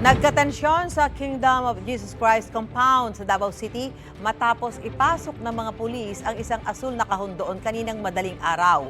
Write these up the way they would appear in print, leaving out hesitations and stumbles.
Nagkatensyon sa Kingdom of Jesus Christ compound sa Davao City matapos ipasok ng mga pulis ang isang asul na kahon doon kaninang madaling araw.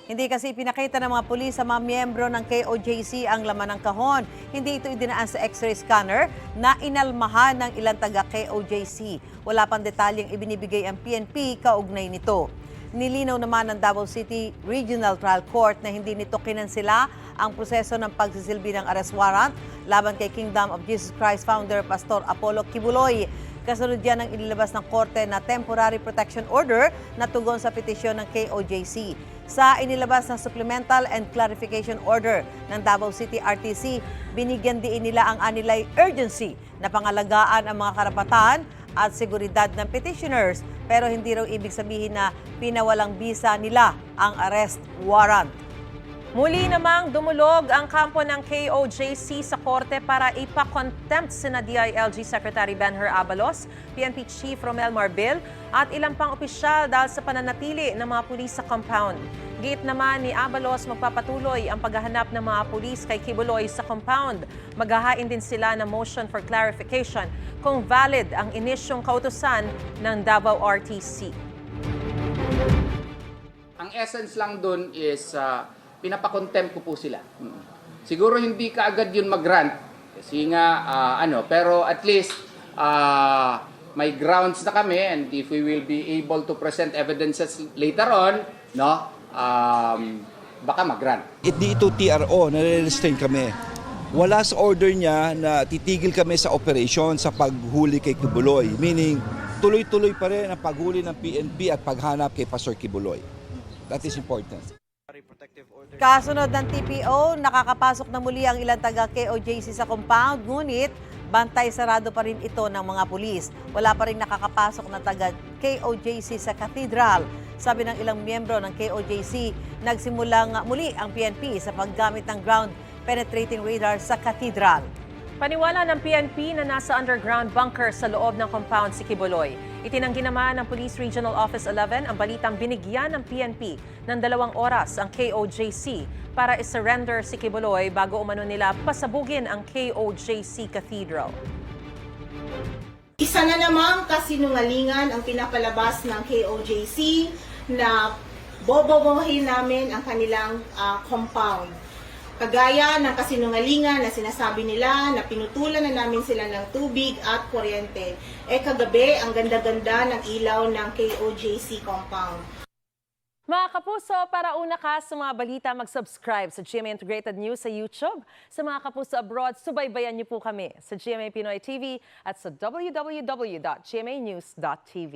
Hindi kasi pinakita ng mga pulis sa mga miyembro ng KOJC ang laman ng kahon. Hindi ito idinaan sa x-ray scanner na inalmahan ng ilang taga KOJC. Wala pang detalyeng ibinibigay ang PNP kaugnay nito. Nilinaw naman ng Davao City Regional Trial Court na hindi nito kinansela ang proseso ng pagsisilbi ng arrest warrant laban kay Kingdom of Jesus Christ founder Pastor Apollo Kibuloy. Kasunod yan ang inilabas ng korte na temporary protection order na tugon sa petisyon ng KOJC. Sa inilabas ng supplemental and clarification order ng Davao City RTC, binigyan diin nila ang anilay urgency na pangalagaan ang mga karapatan at seguridad ng petitioners, pero hindi raw ibig sabihin na pinawalang bisa nila ang arrest warrant. Muli namang dumulog ang kampo ng KOJC sa korte para ipa-contempt sina DILG Secretary Benher Abalos, PNP Chief Romel Marbil at ilang pang opisyal dahil sa pananatili ng mga pulis sa compound. Giit naman ni Abalos magpapatuloy ang paghahanap ng mga pulis kay Kibuloy sa compound. Maghahain din sila ng motion for clarification kung valid ang inisyong kautusan ng Davao RTC. Ang essence lang dun is pinapakontempt ko po sila. Siguro hindi kaagad yun mag-grant kasi nga pero at least may grounds na kami, and if we will be able to present evidences later on, baka mag-grant. Hindi ito TRO, nare-restrain kami. Wala sa order niya na titigil kami sa operation sa paghuli kay Kibuloy. Meaning, tuloy-tuloy pa rin ang paghuli ng PNP at paghanap kay Pastor Kibuloy. That is important. Kasunod ng TPO, nakakapasok na muli ang ilang taga KOJC sa compound, ngunit bantay sarado pa rin ito ng mga pulis. Wala pa rin nakakapasok na taga KOJC sa Cathedral. Sabi ng ilang miyembro ng KOJC, nagsimulang muli ang PNP sa paggamit ng ground penetrating radar sa Cathedral. Paniwala ng PNP na nasa underground bunker sa loob ng compound si Kibuloy. Itinanggi naman ng Police Regional Office 11 ang balitang binigyan ng PNP ng 2 oras ang KOJC para i-surrender si Kibuloy bago umano nila pasabugin ang KOJC Cathedral. Isa na namang kasinungalingan ang pinapalabas ng KOJC na bobobohin namin ang kanilang compound. Kagaya ng kasinungalingan na sinasabi nila na pinutulan na namin sila ng tubig at kuryente. Kagabi, ang ganda-ganda ng ilaw ng KOJC compound. Mga kapuso, para una ka sa mga balita, mag-subscribe sa GMA Integrated News sa YouTube. Sa mga kapuso abroad, subaybayan niyo po kami sa GMA Pinoy TV at sa www.gmanews.tv.